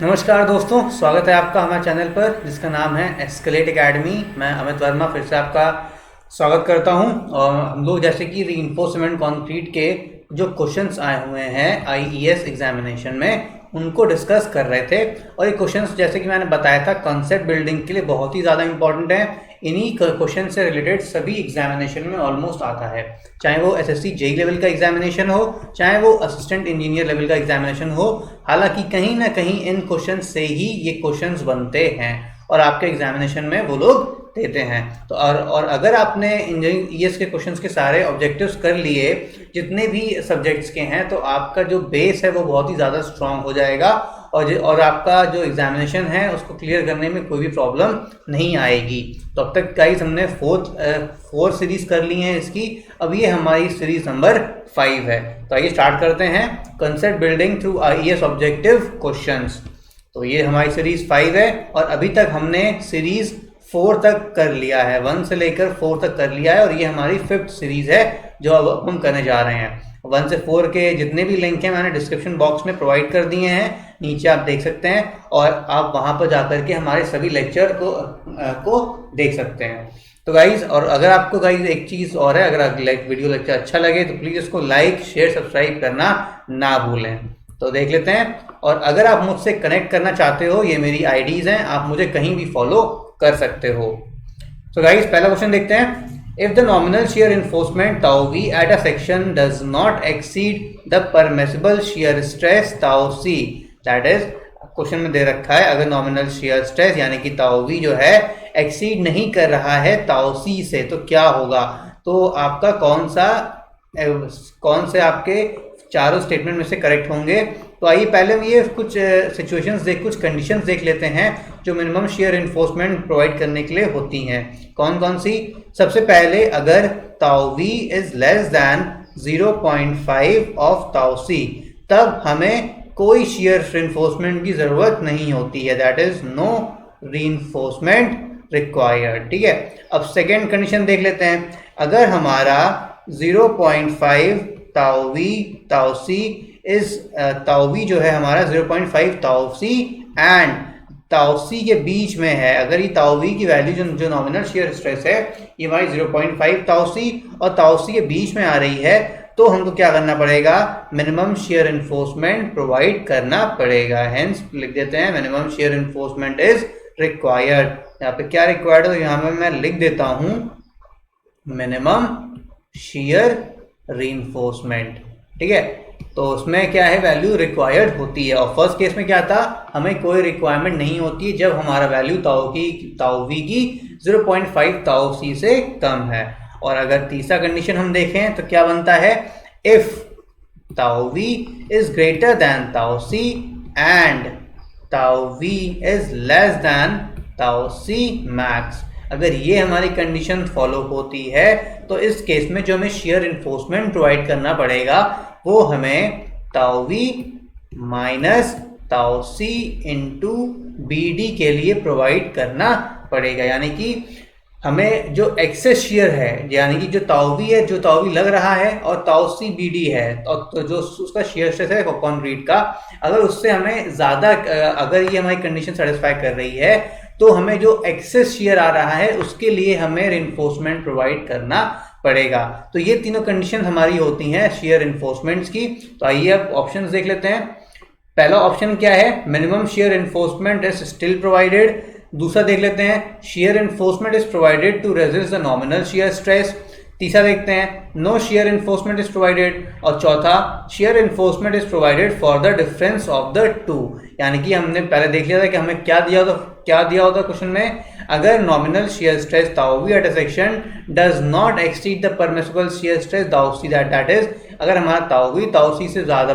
नमस्कार दोस्तों, स्वागत है आपका हमारे चैनल पर जिसका नाम है एस्केलेट एकेडमी। मैं अमित वर्मा फिर से आपका स्वागत करता हूं। और हम लोग जैसे कि रीइंफोर्समेंट कंक्रीट के जो क्वेश्चंस आए हुए हैं आईईएस एग्जामिनेशन में उनको डिस्कस कर रहे थे। और ये क्वेश्चंस जैसे कि मैंने बताया था कॉन्सेप्ट बिल्डिंग के लिए बहुत ही ज़्यादा इंपॉर्टेंट है। इन्हीं क्वेश्चन से रिलेटेड सभी एग्जामिनेशन में ऑलमोस्ट आता है, चाहे वो एसएससी जेई लेवल का एग्जामिनेशन हो, चाहे वो असिस्टेंट इंजीनियर लेवल का एग्जामिनेशन हो। हालांकि कहीं ना कहीं इन क्वेश्चन से ही ये क्वेश्चंस बनते हैं और आपके एग्जामिनेशन में वो लोग देते हैं। तो और अगर आपने इंजीनियरिंग ईएस के क्वेश्चंस के सारे ऑब्जेक्टिव्स कर लिए जितने भी सब्जेक्ट्स के हैं, तो आपका जो बेस है वो बहुत ही ज़्यादा स्ट्रांग हो जाएगा और आपका जो एग्जामिनेशन है उसको क्लियर करने में कोई भी प्रॉब्लम नहीं आएगी। तो अब तक गाइस हमने फोर सीरीज कर ली हैं इसकी। अब ये हमारी सीरीज नंबर 5 है। तो आइए स्टार्ट करते हैं concept building through IES objective questions. तो ये हमारी सीरीज 5 है और अभी तक हमने सीरीज 4 तक कर लिया है, 1 से लेकर 4 तक कर लिया है और ये हमारी 5th सीरीज है जो अब हम करने जा रहे हैं। 1 से 4 के जितने भी लिंक हैं मैंने डिस्क्रिप्शन बॉक्स में प्रोवाइड कर दिए हैं, नीचे आप देख सकते हैं और आप वहां पर जाकर के हमारे सभी लेक्चर को देख सकते हैं। तो गाइज, और अगर आपको गाइज एक चीज़ और है, अगर वीडियो लेक्चर अच्छा लगे तो प्लीज़ इसको लाइक शेयर सब्सक्राइब करना ना भूलें। तो देख लेते हैं। और अगर आप मुझसे कनेक्ट करना चाहते हो, ये मेरी आईडीज़ हैं, आप मुझे कहीं भी फॉलो कर सकते हो। तो गाइज पहला क्वेश्चन देखते हैं। If the nominal shear reinforcement tau v at a section does not exceed the permissible shear stress tau c, that is question में दे रखा है अगर नॉमिनल shear stress यानी कि ताउ v जो है एक्सीड नहीं कर रहा है ताउ c से तो क्या होगा। तो आपका कौन से आपके चारों स्टेटमेंट में से करेक्ट होंगे। तो आइए पहले हम ये कुछ कुछ कंडीशंस देख लेते हैं जो मिनिमम शेयर इन्फोर्समेंट प्रोवाइड करने के लिए होती हैं। कौन कौन सी। सबसे पहले अगर ताउ v is less then 0.5 of tau c, तब हमें कोई शेयर रिइंफोर्समेंट की जरूरत नहीं होती है, that is no reinforcement required. ठीक है। अब सेकेंड कंडीशन देख लेते हैं। अगर हमारा 0.5 ताउ c इज ताउ v जो है हमारा 0.5 ताउ c एंड ताउ c के बीच में है, अगर ये ताउ v की वैल्यू जो नॉमिनल शेयर स्ट्रेस है ये हमारी 0.5 ताउ c और ताउ c के बीच में आ रही है, तो हमको क्या करना पड़ेगा, मिनिमम शेयर इन्फोर्समेंट प्रोवाइड करना पड़ेगा। हेंस लिख देते हैं minimum shear reinforcement is required. यहाँ पे क्या रिक्वायर्ड है, तो यहाँ पे मैं लिख देता हूँ मिनिमम शेयर रीइंफोर्समेंट। ठीक है। तो उसमें क्या है, वैल्यू रिक्वायर्ड होती है। और फर्स्ट केस में क्या था, हमें कोई रिक्वायरमेंट नहीं होती है जब हमारा वैल्यू ताउ v की 0.5 ताउ c से कम है। और अगर तीसरा कंडीशन हम देखें तो क्या बनता है, if tau v is greater than tau c and tau v is less than tau c max. अगर ये हमारी कंडीशन फॉलो होती है तो इस केस में जो हमें शेयर इन्फोर्समेंट प्रोवाइड करना पड़ेगा वो हमें ताउ v माइनस ताउ c इंटू bd के लिए प्रोवाइड करना पड़ेगा। यानी कि हमें जो एक्सेस शेयर है, यानी कि जो ताउ v है, जो ताउ v लग रहा है और ताउ c bd है, तो जो उसका शेयर स्ट्रेस है कंक्रीट का, अगर उससे हमें ज़्यादा, अगर ये हमारी कंडीशन सेटिस्फाई कर रही है तो हमें जो एक्सेस शेयर आ रहा है उसके लिए हमें रिइंफोर्समेंट प्रोवाइड करना पड़ेगा। तो ये तीनों कंडीशन हमारी होती हैं शेयर इन्फोर्समेंट्स की। तो आइए अब ऑप्शंस देख लेते हैं। पहला ऑप्शन क्या है, minimum shear reinforcement is still provided. दूसरा देख लेते हैं, shear reinforcement is provided to resist the nominal shear stress. तीसरा देखते हैं, no shear reinforcement is provided. और चौथा, shear reinforcement is provided for the difference of the two. यानी कि हमने पहले देख लिया था कि हमें क्या दिया होता क्वेश्चन में, अगर nominal shear stress tau v at a section does not exceed the permissible shear stress tau c, that is अगर हमारा ताउ v ताउ c से ज़्यादा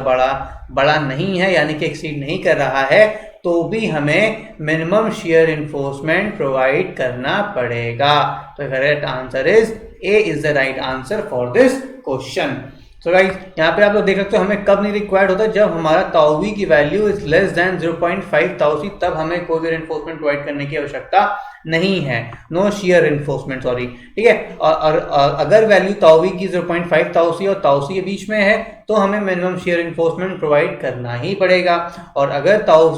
बड़ा नहीं है, यानी कि एक्सीड नहीं कर रहा है, तो भी हमें मिनिमम शेयर इन्फोर्समेंट प्रोवाइड करना पड़ेगा। तो correct answer is a is the right answer for this question. So guys यहाँ पे आप लोग देख सकते हो हमें कब नहीं रिक्वायर्ड होता, जब हमारा ताउ वी की वैल्यू इज लेस देन 0.5 ताउ सी, तब हमें कोई भी रेनफोर्समेंट प्रोवाइड करने की आवश्यकता नहीं है, नो शियर रेनफोर्समेंट, सॉरी, ठीक है। और अगर वैल्यू ताउ वी की 0.5 ताउ सी और ताउ सी के बीच में है तो हमें मिनिमम शियर रेनफोर्समेंट प्रोवाइड करना ही पड़ेगा। और अगर ताउ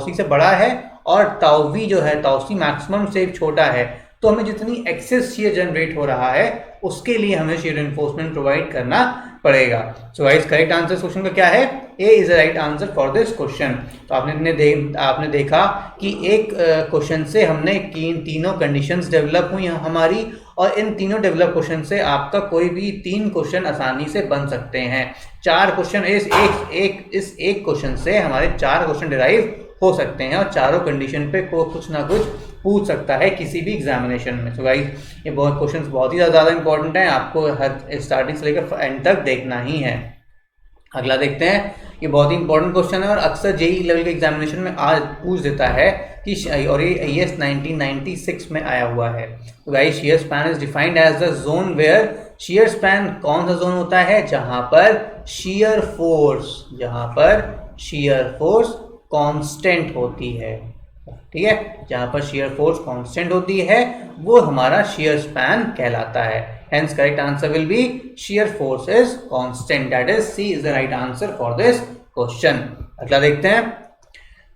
सी से बड़ा है और ताउ वी जो है ताउ सी मैक्सिमम से छोटा है, तो हमें जितनी एक्सेस शियर जनरेट हो रहा है उसके लिए हमें शियर रेनफोर्समेंट प्रोवाइड करना पड़ेगा। So guys correct answer question का क्या है? A is the right answer for this question. तो आपने देखा कि एक क्वेश्चन से हमने तीनों कंडीशंस डेवलप हुई हमारी, और इन तीनों डेवलप क्वेश्चन से आपका कोई भी 3 क्वेश्चन आसानी से बन सकते हैं। 4 क्वेश्चन इस एक क्वेश्चन से हमारे 4 क्वेश्चन डिराइव हो सकते हैं, और चारों कंडीशन पे कुछ ना कुछ पूछ सकता है किसी भी एग्जामिनेशन में। सो गाइस ये बहुत क्वेश्चंस बहुत ही ज़्यादा इंपॉर्टेंट हैं, आपको हर स्टार्टिंग से लेकर एंड तक देखना ही है। अगला देखते हैं, ये बहुत ही इंपॉर्टेंट क्वेश्चन है और अक्सर जेईई लेवल के एग्जामिनेशन में आज पूछ देता है कि, और ये IAS 1996 में आया हुआ है। तो guys shear span is defined as the zone where, shear span कौन सा जोन होता है जहां पर शियर फोर्स कांस्टेंट होती है, ठीक है, जहां पर शियर फोर्स कांस्टेंट होती है वो हमारा शियर स्पैन कहलाता है। Hence correct answer will be shear force is constant, that is C is the right answer for this question. अगला देखते हैं,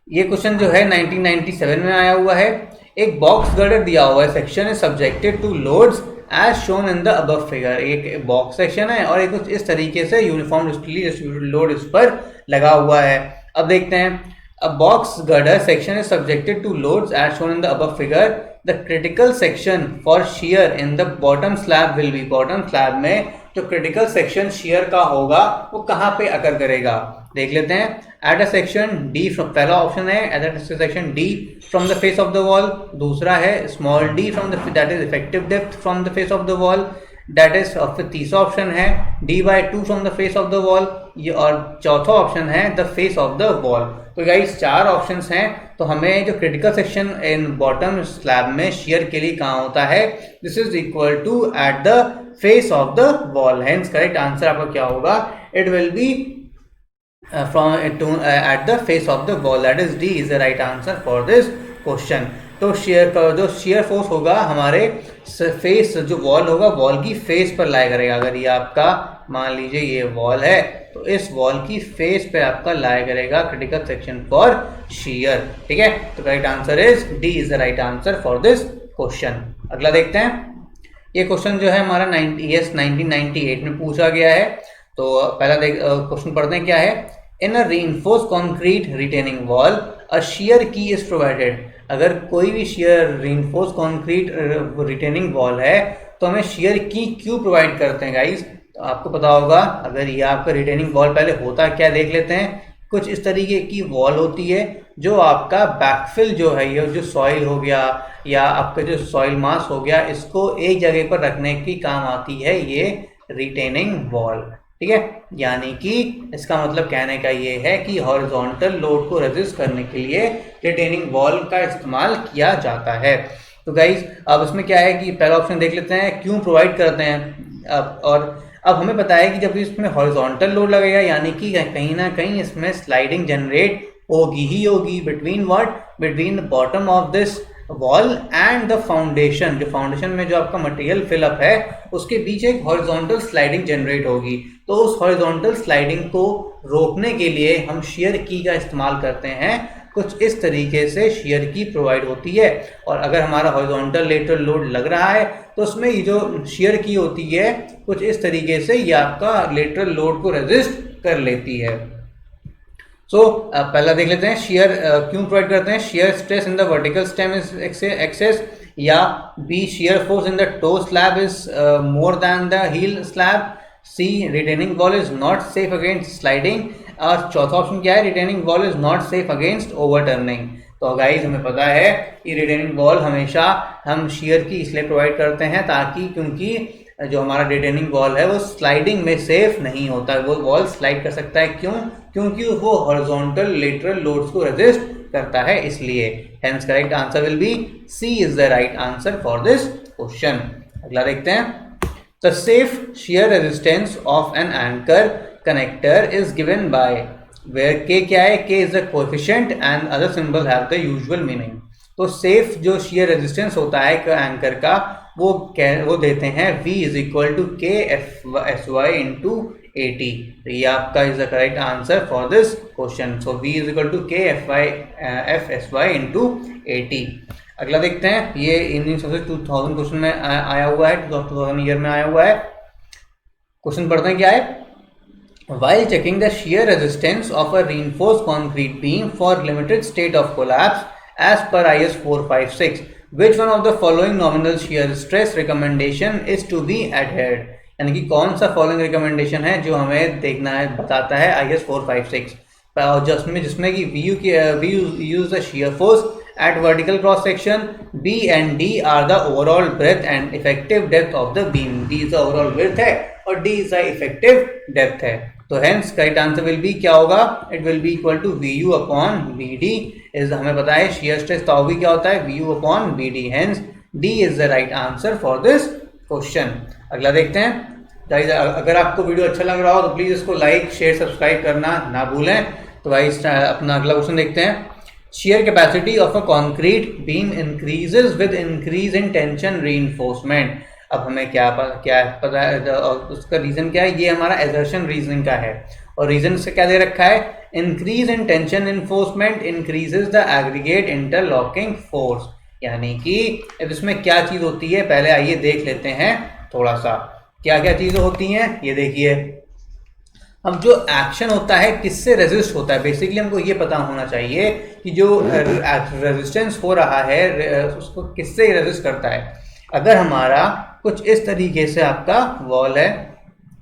ये क्वेश्चन जो है 1997 में आया हुआ है। एक बॉक्स गर्डर दिया हुआ है, section is subjected to loads as shown in the above figure. एक बॉक्स सेक्शन है और एक कुछ इस तरीके से यूनिफॉर्म डिस्ट्रीब्यूटेड लोड इस पर लगा हुआ है। अब देखते हैं, a box girder section is subjected to loads as shown in the above figure. The critical section for shear in the bottom slab will be, bottom slab में जो critical section shear का होगा वो कहाँ पे अकर करेगा देख लेते हैं। At a section D from, पहला ऑप्शन है at a section D from the face of the wall, दूसरा है small d from the, that is effective depth from the face of the wall, that is, और फिर तीसरा option है D/2 from the face of the wall, ये, और चौथा option है the face of the wall। तो गाइस 4 ऑप्शंस हैं, तो हमें जो critical section in bottom slab में शियर के लिए कहाँ होता है, this is equal to at the face of the wall. Hence correct answer आपका क्या होगा, it will be from at the face of the wall, that is D is the right answer for this question. तो जो shear force होगा हमारे face, जो wall होगा wall की फेस पर लाई करेगा। अगर ये आपका मान लीजिए ये वॉल है तो इस वॉल की फेस पे आपका लाई करेगा क्रिटिकल सेक्शन फॉर शियर, ठीक है। तो right answer is D is the right answer for this question. अगला देखते हैं, ये क्वेश्चन जो है हमारा 1998 में पूछा गया है। तो पहला क्वेश्चन पढ़ते हैं, क्या है, इन अ रीइंफोर्स्ड कंक्रीट रिटेनिंग वॉल अ शियर की इज प्रोवाइडेड। अगर कोई भी shear reinforced concrete retaining wall है तो हमें शियर की क्यों प्रोवाइड करते हैं गाइस। तो आपको पता होगा, अगर ये आपका रिटेनिंग वॉल पहले होता क्या देख लेते हैं। कुछ इस तरीके की वॉल होती है जो आपका बैकफिल जो है, ये जो सॉइल हो गया या आपका जो सॉइल मास हो गया, इसको एक जगह पर रखने की काम आती है ये रिटेनिंग वॉल, ठीक है। यानी कि इसका मतलब कहने का ये है कि हॉरिजॉन्टल लोड को रेजिस्ट करने के लिए रिटेनिंग वॉल का इस्तेमाल किया जाता है। तो गाइस अब इसमें क्या है कि पहला ऑप्शन देख लेते हैं, क्यों प्रोवाइड करते हैं। अब हमें पता है कि जब इसमें हॉरिजॉन्टल लोड लगेगा यानी कि कहीं ना कहीं इसमें स्लाइडिंग जनरेट होगी ही होगी between the bottom of this wall and the foundation. जो फाउंडेशन में जो आपका मटेरियल फिलअप है उसके बीच एक हॉरिजॉन्टल स्लाइडिंग जनरेट होगी। तो उस हॉरिजॉन्टल स्लाइडिंग को रोकने के लिए हम शियर की का इस्तेमाल करते हैं। कुछ इस तरीके से शियर की प्रोवाइड होती है, और अगर हमारा हॉरिजॉन्टल लेटरल लोड लग रहा है तो उसमें ये जो शियर की होती है कुछ इस तरीके से ये आपका लेटरल लोड को रेजिस्ट कर लेती है। पहला देख लेते हैं, शियर क्यों प्रोवाइड करते हैं। Shear stress in the vertical stem is excess, या B shear force in the toe slab is more than the heel slab, C retaining wall is not safe against sliding, और चौथा option क्या है, retaining wall is not safe against overturning. तो guys हमें पता है कि रिटेनिंग वॉल हमेशा हम शियर की इसलिए प्रोवाइड करते हैं क्योंकि जो हमारा रिटेनिंग वॉल है वो स्लाइडिंग में सेफ नहीं होता, वो वॉल स्लाइड कर सकता है। क्योंकि वो हॉरिजॉन्टल लेटरल लोड्स को रेजिस्ट करता है, इसलिए। Hence correct answer will be C is the right answer for this question. अगला देखते हैं, the safe shear resistance of an anchor connector is given by where k क्या है, k is the coefficient and other symbol have the usual meaning. तो safe जो shear resistance होता है anchor का वो देते हैं v is equal to K S Y into A T. तो ये आपका is the correct answer for this question. So v is equal to K F S Y into A T. अगला देखते हैं, ये इंजीनियरिंग सबसे 2000 क्वेश्चन में आया हुआ है, 2000 ईयर में आया हुआ है. क्वेश्चन पढ़ते हैं क्या है. While checking the shear resistance of a reinforced concrete beam for limited state of collapse as per IS 456, which one of the following nominal shear stress recommendation is to be adhered? यानी कि कौन सा following recommendation है जो हमें देखना है, बताता है IS 456, जिसमें कि we use the shear force at vertical cross section, B and D are the overall breadth and effective depth of the beam. D is the overall width है और D is the effective depth है. तो hence correct answer will be क्या होगा, it will be equal to VU upon VD. is हमें पता है shear stress tau भी क्या होता है, VU upon VD. hence D is the right answer for this question. अगला देखते हैं गाइस. अगर आपको वीडियो अच्छा लग रहा हो तो प्लीज इसको लाइक शेयर सब्सक्राइब करना ना भूलें. तो गाइस अपना अगला क्वेश्चन देखते हैं. Shear capacity of a concrete beam increases with increase in tension reinforcement. अब हमें क्या पता है और उसका रीजन क्या है, ये हमारा assertion रीजनिंग का है और रीजन से क्या दे रखा है, increase in tension reinforcement increases the aggregate interlocking force. यानी कि अब इसमें क्या चीज होती है, पहले आइए देख लेते हैं थोड़ा सा क्या क्या चीजें होती हैं. ये देखिए, अब जो एक्शन होता है किससे रेजिस्ट होता है, बेसिकली हमको ये पता होना चाहिए कि जो रेजिस्टेंस हो रहा है उसको किससे रेजिस्ट करता है. अगर हमारा कुछ इस तरीके से आपका वॉल है,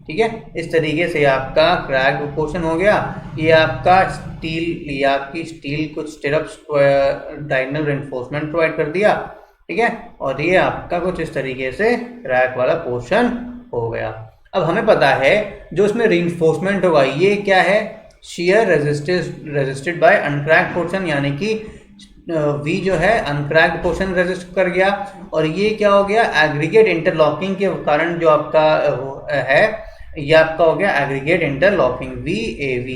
ठीक है, इस तरीके से आपका क्रैक पोर्शन हो गया, ये आपका स्टील, ये आपकी स्टील कुछ स्टिरअप्स डायगोनल रेनफोर्समेंट प्रोवाइड कर दिया, ठीक है, और ये आपका कुछ इस तरीके से क्रैक वाला पोर्शन हो गया. अब हमें पता है जो इसमें रीइंफोर्समेंट होगा ये क्या है, shear रेजिस्टेड बाय अनक्रैक्ड पोर्शन, यानी कि V जो है अनक्रैक्ड पोर्शन रेजिस्ट कर गया, और ये क्या हो गया, एग्रीगेट इंटरलॉकिंग के कारण जो आपका है ये आपका हो गया aggregate interlocking, VAV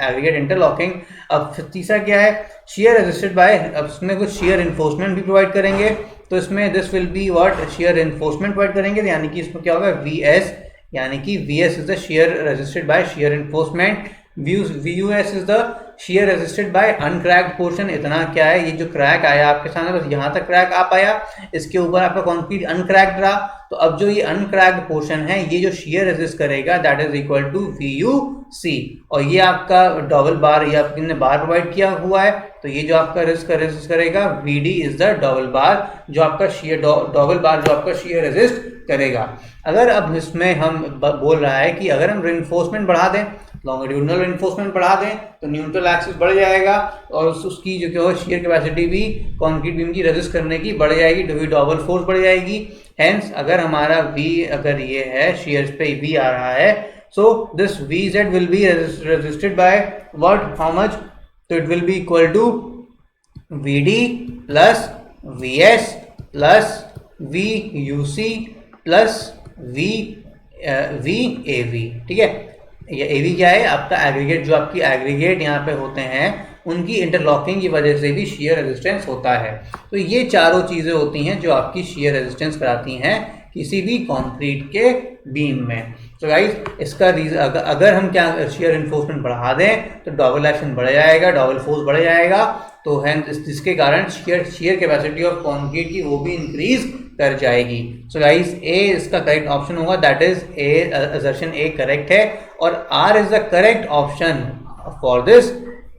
aggregate interlocking. अब तीसरा क्या है, shear रेजिस्टेड बाय, अब इसमें कुछ shear इन्फोर्समेंट भी प्रोवाइड करेंगे, तो इसमें this will be what, shear enforcement provide करेंगे, यानी कि इसमें क्या होगा VS, यानी कि VS is the shear resisted by shear enforcement, VUS is the shear resisted by uncracked portion. इतना क्या है, ये जो क्रैक आया आपके सामने बस यहाँ तक क्रैक आ पाया, इसके ऊपर आपका कंक्रीट अनक्रैक्ड रहा, तो अब जो ये अनक्रैक्ड पोर्शन है ये जो shear रेजिस्ट करेगा that is equal to VUC, और ये आपका डबल बार, ये आपने बार प्रोवाइड किया हुआ है, तो ये जो आपका रेजिस्ट करेगा VD इज द डबल बार, जो आपका shear डबल बार जो आपका shear रेजिस्ट करेगा. अगर अब इसमें हम बोल रहा है कि अगर हम रेनफोर्समेंट बढ़ा दें, लॉन्गिट्यूडनल रेनफोर्समेंट बढ़ा दें, तो न्यूट्रल एक्सिस बढ़ जाएगा और उसकी जो है shear कैपेसिटी भी कंक्रीट बीम की रेजिस्ट करने की बढ़ जाएगी, डबल फोर्स बढ़ जाएगी. हेंस अगर हमारा V अगर ये है shear पे V आ रहा है, so this VZ will be resisted by what, how much, तो it will be equal to VD plus VS plus VUC plus VAV. ठीक है, ये AV क्या है, आपका एग्रीगेट, जो आपकी एग्रीगेट यहाँ पे होते हैं उनकी इंटरलॉकिंग की वजह से भी shear रेजिस्टेंस होता है. तो ये चारों चीज़ें होती हैं जो आपकी shear रेजिस्टेंस कराती हैं किसी भी कंक्रीट के बीम में. तो गाइस इसका अगर हम क्या shear इन्फोर्समेंट बढ़ा दें तो डबल एक्शन बढ़ जाएगा, डबल फोर्स बढ़ जाएगा, तो हेंस जिसके कारण shear कैपेसिटी ऑफ कंक्रीट की वो भी इंक्रीज कर जाएगी. सो गाइस ए इसका करेक्ट ऑप्शन होगा, that is A, assertion A correct है, और R is the correct option for this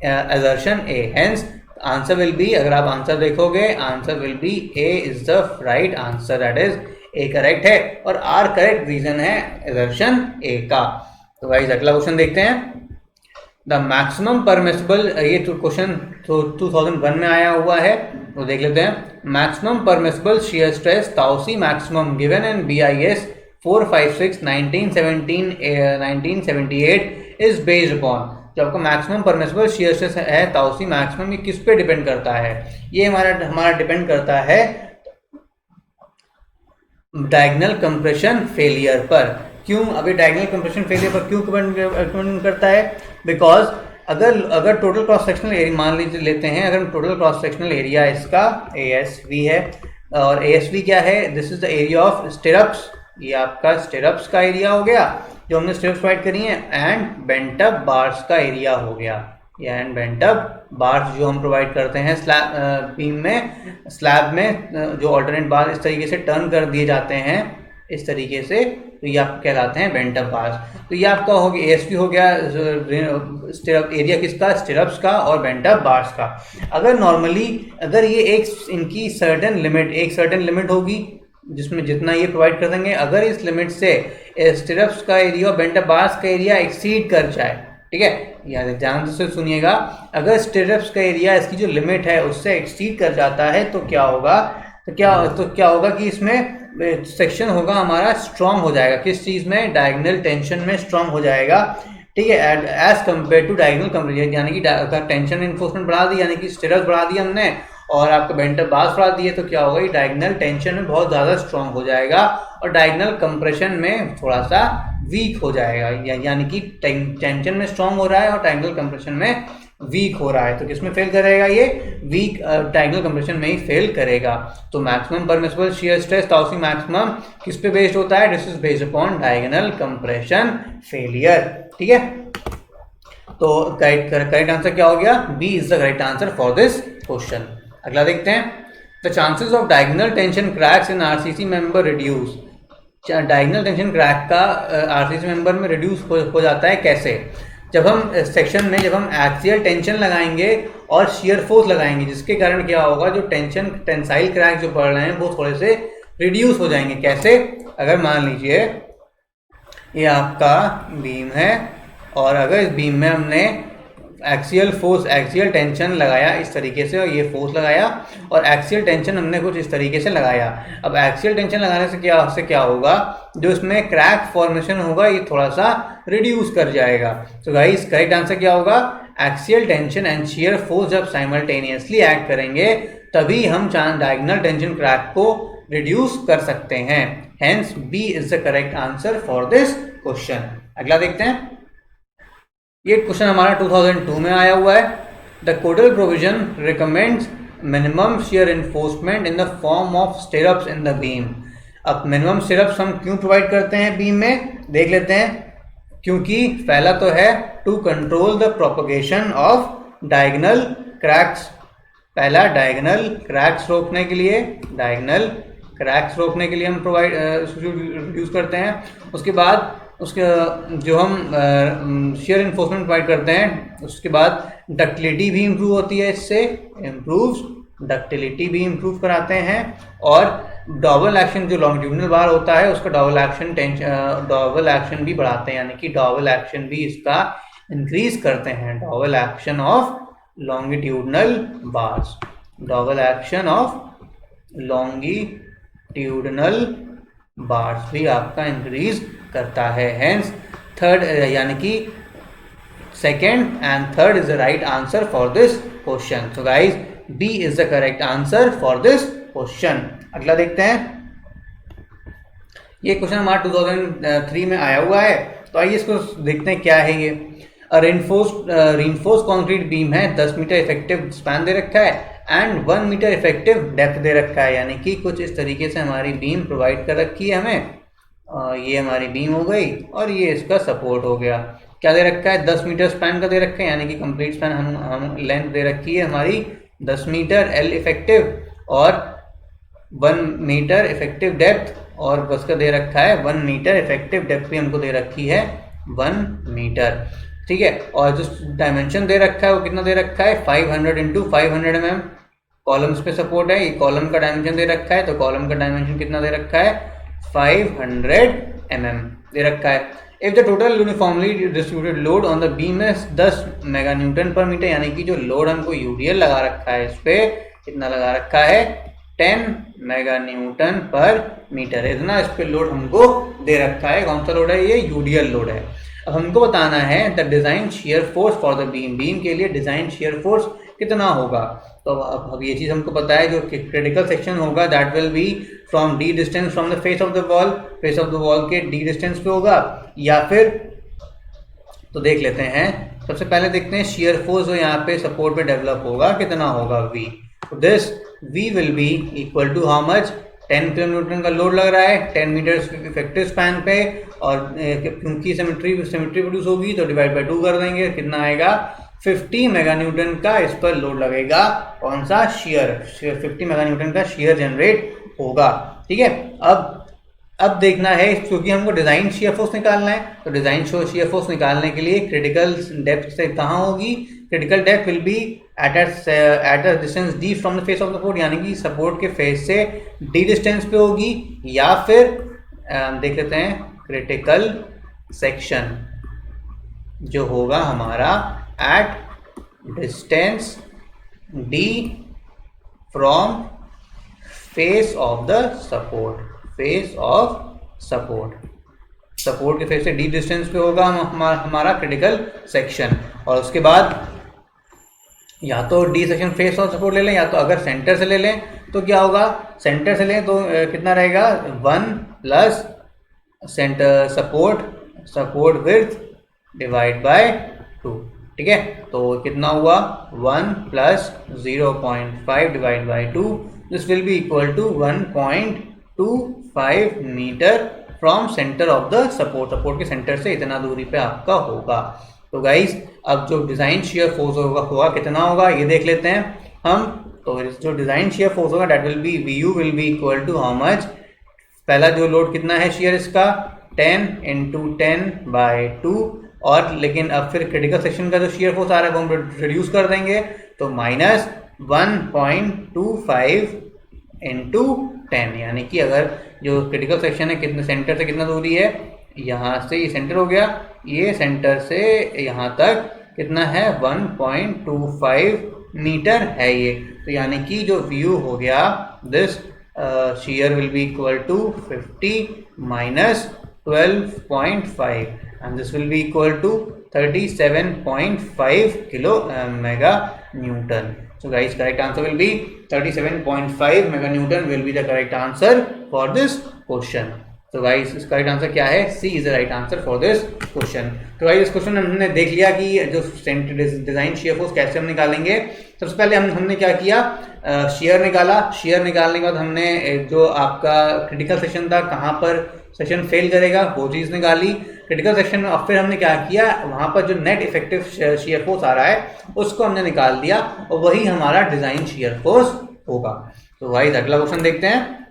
assertion A. Hence answer will be, अगर आप आंसर देखोगे answer will be A is the right answer, that is A correct है और R correct reason है assertion A का. तो guys अगला question देखते हैं. द मैक्सिमम परमिसिबल, ये तो क्वेश्चन तो 2001 में आया हुआ है, तो देख लेते हैं. Maximum permissible shear stress tau C maximum given in BIS 456 1978 is based upon. जो आपका मैक्सिमम परमिसिबल shear stress है ताऊ सी मैक्सिमम, ये किस पे डिपेंड करता है, ये हमारा डिपेंड करता है डायगोनल कंप्रेशन फेलियर पर। क्यों अभी डायगोनल कंप्रेशन फेलियर पर क्यों कमेंट करता है? बिकॉज अगर टोटल क्रॉस सेक्शनल एरिया मान लीजिए लेते हैं, अगर टोटल क्रॉस सेक्शनल एरिया इसका ASV है, और ASV क्या है? This is the area of stirrups, ये आपका स्टिरप्स का एरिया हो गया जो हमने स्टिरप्स प्रोवाइड करी है, एंड बेंट अप बार्स का एरिया हो गया, एंड बेंट अप बार्स जो हम प्रोवाइड करते हैं स्लैब बीम में, स्लैब में जो ऑल्टरनेट बार इस तरीके से टर्न कर दिए जाते हैं इस तरीके से, तो ये आपको कहलाते हैं बेंट अप बार्स। तो ये आपका हो गया ASV हो गया स्टिरप एरिया किसका? स्टिरप्स का और बेंट अप बार्स का। अगर नॉर्मली अगर ये एक इनकी सर्टेन लिमिट होगी जिसमें जितना ये प्रोवाइड कर देंगे, अगर इस लिमिट से स्टिरप्स का एरिया और बेंट अप बार्स का एरिया एक्सीड कर जाए, ठीक है, याद ध्यान से सुनिएगा, अगर स्टिरप्स का एरिया इसकी जो लिमिट है उससे एक्सीड कर जाता है तो क्या होगा? तो क्या होगा कि इसमें सेक्शन होगा हमारा स्ट्रांग हो जाएगा। किस चीज में? डायगोनल टेंशन में स्ट्रांग हो जाएगा, ठीक है, as compare to diagonal compression. यानी कि टेंशन इन्फोर्समेंट बढ़ा दी, यानी कि स्टिरप्स बढ़ा दिया हमने और आपका बेंट अप बार्स बढ़ा दिए, तो क्या होगा? ये डायगोनल टेंशन में बहुत ज़्यादा स्ट्रांग हो जाएगा और डायगोनल कंप्रेशन में थोड़ा सा वीक हो जाएगा। यानी कि टेंशन में स्ट्रांग हो रहा है और डायगोनल कंप्रेशन में वीक हो रहा है, तो किसमें फेल करेगा? ये वीक डायगोनल कंप्रेशन में ही फेल करेगा। तो maximum permissible shear stress tau maximum किस पे बेस्ड होता है? This is based upon diagonal compression failure, ठीक है। तो करेक्ट आंसर क्या हो गया? B is the correct answer for this question. अगला देखते हैं, the chances of diagonal tension cracks in RCC member reduce. Diagonal tension crack का आरसीसी मेंबर में रिड्यूस हो जाता है कैसे? जब हम सेक्शन में जब हम एक्सियल टेंशन लगाएंगे और शियर फोर्स लगाएंगे, जिसके कारण क्या होगा? जो टेंसाइल क्रैक जो पड़ रहे हैं वो थोड़े से रिड्यूस हो जाएंगे। कैसे? अगर मान लीजिए ये आपका बीम है और अगर इस बीम में हमने एक्सियल टेंशन लगाया इस तरीके से और ये फोर्स लगाया और एक्सियल टेंशन हमने कुछ इस तरीके से लगाया। अब एक्सियल टेंशन लगाने से क्या होगा? जो इसमें क्रैक फॉर्मेशन होगा ये थोड़ा सा रिड्यूस कर जाएगा। तो गाइस करेक्ट आंसर क्या होगा? Axial tension and shear force जब साइमल्टेनियसली एक्ट करेंगे तभी हम डायगोनल टेंशन क्रैक को रिड्यूस कर सकते हैं। Hence B is the correct answer for this question. अगला देखते हैं, ये क्वेश्चन हमारा 2002 में आया हुआ है। The codal provision recommends minimum shear enforcement in the form of stirrups in the beam. अब मिनिमम स्टिरप्स हम क्यों प्रोवाइड करते हैं बीम में, देख लेते हैं। क्योंकि पहला तो है to control the propagation of diagonal cracks. पहला डायगोनल क्रैक्स रोकने के लिए हम प्रोवाइड यूज करते हैं। उसके बाद उसके जो हम शियर इन्फोर्समेंट प्रोवाइड करते हैं, उसके बाद डक्टिलिटी भी इम्प्रूव होती है, इससे डक्टिलिटी भी इम्प्रूव कराते हैं। और डॉबल एक्शन जो लॉन्गिट्यूडनल बार होता है उसका डॉबल एक्शन भी बढ़ाते हैं, यानी कि डॉबल एक्शन भी इसका इंक्रीज करते हैं। Dowel action of longitudinal bars, dowel action of longitudinal bars भी आपका इंक्रीज करता है। हेंस थर्ड यानी कि second and third is the right answer for this question. So guys B is the correct answer for this question. अगला देखते हैं, ये क्वेश्चन हमारा 2003 में आया हुआ है, तो आइए इसको देखते हैं क्या है। ये रिइंफोर्स्ड कंक्रीट बीम है, 10 मीटर इफेक्टिव स्पैन दे रखा है एंड 1 मीटर इफेक्टिव डेप्थ दे रखा है। यानी कि कुछ इस तरीके से हमारी बीम प्रोवाइड कर रखी है हमें। ये हमारी बीम हो गई और ये इसका सपोर्ट हो गया। क्या दे रखा है? 10 मीटर स्पैन का दे रखा है, यानी कि कंप्लीट स्पैन हम लेंथ दे रखी है हमारी 10 मीटर एल इफेक्टिव और 1 मीटर इफेक्टिव डेप्थ, और बस का दे रखा है 1 मीटर इफेक्टिव डेप्थ भी हमको दे रखी है 1 मीटर, ठीक है। और जो डायमेंशन दे रखा है वो कितना दे रखा है? 500 × 500 mm। कॉलम्स पे सपोर्ट है, ये कॉलम का डायमेंशन दे रखा है, तो कॉलम का डायमेंशन कितना दे रखा है? 500 mm दे रखा है। If the total uniformly distributed load on the beam is 10 mega Newton पर मीटर, यानी कि जो लोड हमको यूडीएल लगा रखा है इस पे कितना लगा रखा है? 10 मेगा न्यूटन पर मीटर। इतना इस पे लोड हमको दे रखा है। कौन सा लोड है? ये यूडीएल लोड है। अब हमको बताना है the design shear force for the beam. Beam के लिए डिजाइन शियर फोर्स कितना होगा। तो अब ये चीज़ हमको पता है, जो क्रिटिकल सेक्शन होगा that will be from D distance from the face of the wall, face of the wall के डी डिस्टेंस पे होगा, या फिर तो देख लेते हैं। सबसे पहले देखते हैं शियर फोर्स जो यहाँ पे सपोर्ट पे डेवलप होगा कितना होगा V। तो this V will be equal to how much, 10 kilo newton का लोड लग रहा है 10 मीटर इफेक्टिव स्पैन पे, और क्योंकि सिमेट्री प्रोड्यूस होगी तो डिवाइड बाय 2 कर देंगे, कितना आएगा 50 मेगा न्यूटन का इस पर लोड लगेगा। कौन सा, शियर 50 मेगा न्यूटन का शियर जनरेट होगा। ठीक है, अब देखना है, क्योंकि हमको डिजाइन शियर फोर्स निकालना है, तो डिजाइन शियर फोर्स निकालने के लिए क्रिटिकल डेप्थ से कहाँ होगी, critical depth will be at a distance d from the face of the support, यानी कि सपोर्ट के फेस से d डिस्टेंस पे होगी, या फिर देख लेते हैं क्रिटिकल सेक्शन जो होगा हमारा at distance d from face of the support, face of support के फेस से डी डिस्टेंस पे होगा हमारा क्रिटिकल सेक्शन। और उसके बाद या तो D section face of support ले लें, या तो अगर सेंटर से ले लें तो क्या होगा, सेंटर से लें तो कितना रहेगा 1 plus centre support width divide by 2। ठीक है, तो कितना हुआ 1 plus 0.5 divide by 2, this will be equal to 1.25 metre from centre of the support के सेंटर से इतना दूरी पे आपका होगा। तो गाइज अब जो डिजाइन शियर फोर्स होगा कितना होगा ये देख लेते हैं हम। तो जो डिजाइन शियर फोर्स होगा that will be VU will be equal to how much, पहला जो लोड कितना है शियर इसका 10 × 10/2, और लेकिन अब फिर क्रिटिकल सेक्शन का जो शियर फोर्स आ रहा है वो हम रिड्यूस कर देंगे, तो माइनस 1.25 × 10, यानी कि अगर जो क्रिटिकल सेक्शन है कितने सेंटर से कितना दूरी है, यहाँ से ये सेंटर हो गया, ये सेंटर से यहाँ तक कितना है 1.25 मीटर है ये, तो यानी कि जो व्यू हो गया this shear will be equal to 50 minus 12.5 and this will be equal to 37.5 kilo mega Newton. So guys, correct answer will be 37.5 mega Newton will be the correct answer for this question. तो guys इसका right answer क्या है, C is the right answer for this question. तो guys इस question में हमने देख लिया कि जो डिजाइन शियर फोर्स कैसे हम निकालेंगे। सबसे पहले हमने क्या किया, शियर निकाला। शियर निकालने के बाद हमने जो आपका क्रिटिकल सेक्शन था कहाँ पर सेक्शन फेल करेगा वो चीज़ निकाली क्रिटिकल सेक्शन में। अब फिर हमने क्या किया, वहाँ पर जो नेट इफेक्टिव शियर फोर्स आ रहा है उसको हमने निकाल दिया और वही हमारा डिजाइन शियर फोर्स होगा। तो गाइस अगला क्वेश्चन देखते हैं।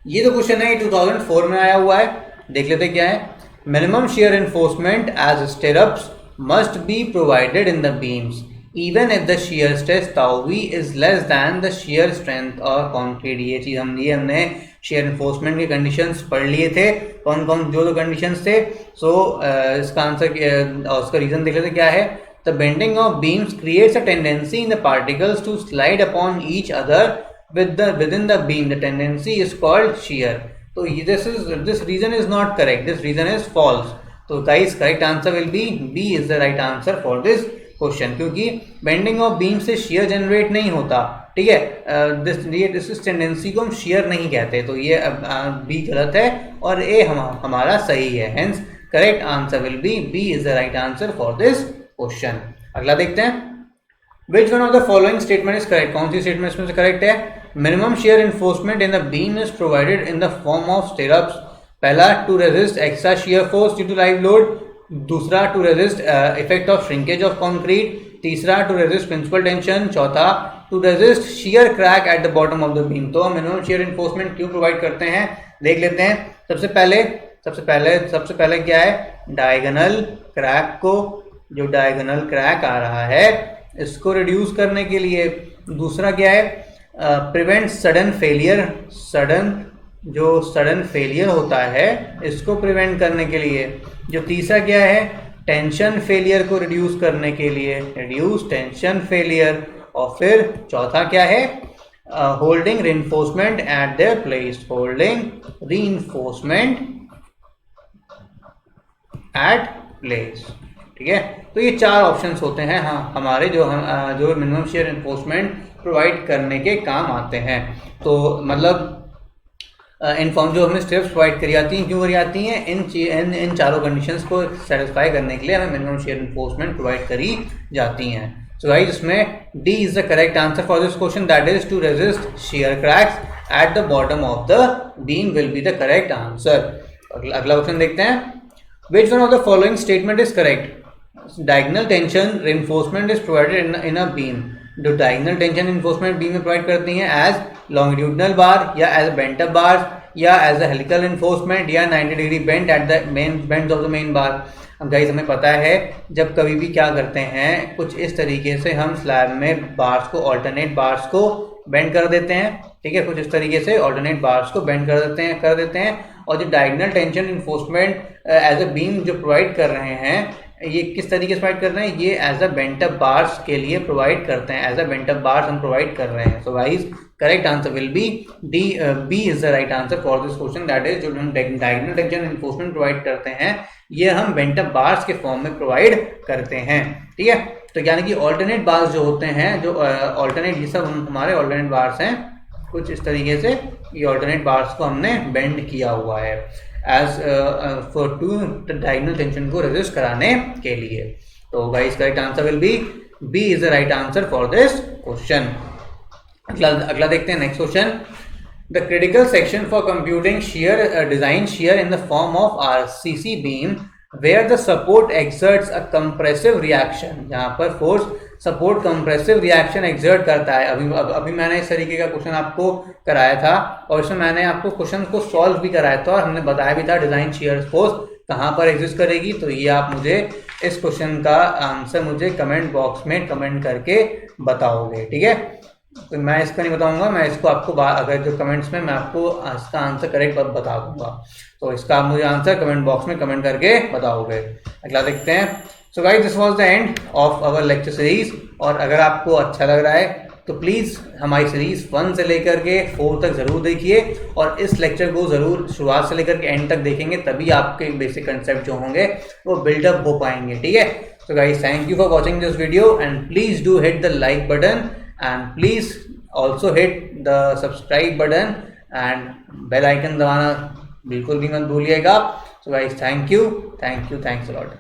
ये तो क्वेश्चन है 2004 में आया हुआ है, देख लेते क्या है। Minimum shear reinforcement as stirrups must be provided in the beams even if the shear stress tau v is less than the shear strength of concrete. ये चीज हमने शियर एनफोर्समेंट के कंडीशंस पढ़ लिए थे, कौन कौन जो कंडीशंस थे। इसका आंसर और उसका रीजन देख लेते क्या है। The bending of beams creates a tendency in the particles to slide upon each other within the beam. The tendency is called shear. So this reason is not correct. This reason is false. So guys, correct answer will be B is the right answer for this question. क्योंकि bending of beam से shear generate नहीं होता, ठीक है। this tendency को हम shear नहीं कहते, तो ये B गलत है और A हमारा सही है। Hence correct answer will be B is the right answer for this question. अगला देखते हैं। Which one of the following statement is correct? कौन सी स्टेटमेंट इसमें से करेक्ट है। Minimum shear reinforcement in the beam is provided in the form of stirrups. पहला to resist extra shear force due to live load, दूसरा to resist effect of shrinkage of concrete, तीसरा to resist principal tension, चौथा to resist shear crack at the bottom of the beam. तो minimum shear reinforcement क्यों provide करते हैं देख लेते हैं। सबसे पहले क्या है, डायगोनल क्रैक को, जो डायगोनल क्रैक आ रहा है इसको रिड्यूस करने के लिए। दूसरा क्या है, prevent sudden failure, sudden failure होता है इसको प्रिवेंट करने के लिए। जो तीसरा क्या है, टेंशन फेलियर को रिड्यूस करने के लिए, रिड्यूस टेंशन फेलियर। और फिर चौथा क्या है, holding reinforcement at their place, holding reinforcement at place. ठीक है। तो ये 4 ऑप्शंस होते हैं हाँ हमारे जो मिनिमम शेयर एनफोर्समेंट प्रोवाइड करने के काम आते हैं। तो मतलब इनफॉर्म जो हमें स्टेप्स प्रोवाइड करी जाती हैं, क्यों करी जाती हैं, इन चारों कंडीशंस को सेटिस्फाई करने के लिए हमें मिनिमम शेयर एनफोर्समेंट प्रोवाइड करी जाती हैं। सो गाइस इसमें D is the correct answer for this question, that is to resist shear cracks at the bottom of the beam will be the correct answer. अगला question देखते हैं, which one of the following statement is correct, diagonal tension reinforcement is provided in a beam, जो diagonal tension reinforcement beam में provide करती हैं as longitudinal बार या as bent up बार या as a helical reinforcement या 90 degree bent at the main bends of the main bar. अब guys हमें पता है जब कभी भी क्या करते हैं, कुछ इस तरीके से हम स्लैब में बार्स को ऑल्टरनेट बार्स को बेंड कर देते हैं, ठीक है, कुछ इस तरीके से ऑल्टरनेट बार्स को बेंड कर देते हैं और जो diagonal tension reinforcement as a beam जो प्रोवाइड कर रहे हैं, ये किस तरीके से प्रोवाइड कर रहे हैं, ये as a bent up bars के लिए प्रोवाइड करते हैं, as a bent up bars हम प्रोवाइड कर रहे हैं। So guys correct answer will be D, B is the right answer for this question, that is जो हम डायगोनल टेंशन इन्फोर्समेंट प्रोवाइड करते हैं ये हम बेंट अप बार्स के फॉर्म में प्रोवाइड करते हैं, ठीक है। तो यानी कि ऑल्टरनेट बार्स जो होते हैं, जो ऑल्टरनेट ये सब हमारे ऑल्टरनेट बार्स हैं, कुछ इस तरीके से ये ऑल्टरनेट बार्स को हमने बेंड किया हुआ है as for to diagonal tension को रेजिस्ट कराने के लिए। तो guys correct answer will be B is the right answer for this question. अगला देखते हैं next question, the critical section for computing shear design shear in the form of RCC beam where the support exerts a compressive reaction, जहाँ पर force support compressive reaction exert करता है। अभी मैंने इस तरीके का क्वेश्चन आपको कराया था और इसमें मैंने आपको क्वेश्चन को सॉल्व भी कराया था और हमने बताया भी था डिजाइन shear फोर्स कहाँ पर एग्जिस्ट करेगी। तो ये आप मुझे इस क्वेश्चन का आंसर मुझे कमेंट बॉक्स में कमेंट करके बताओगे, ठीक है। तो मैं इसका नहीं बताऊंगा, मैं इसको आपको अगर जो कमेंट्स में मैं आपको इसका आंसर करेक्ट बता दूंगा, तो इसका आप मुझे आंसर कमेंट बॉक्स में कमेंट करके बताओगे। अगला देखते हैं। So guys this was the end of our lecture series, और अगर आपको अच्छा लग रहा है तो प्लीज़ हमारी सीरीज 1 से लेकर के 4 तक ज़रूर देखिए और इस लेक्चर को ज़रूर शुरुआत से लेकर के एंड तक देखेंगे, तभी आपके बेसिक कंसेप्ट जो होंगे वो बिल्डअप हो पाएंगे, ठीक है। So guys thank you for watching this video and please do hit the like button and please also hit the subscribe button and bell icon दबाना बिल्कुल भी मत भूलिएगा। So guys thanks a lot।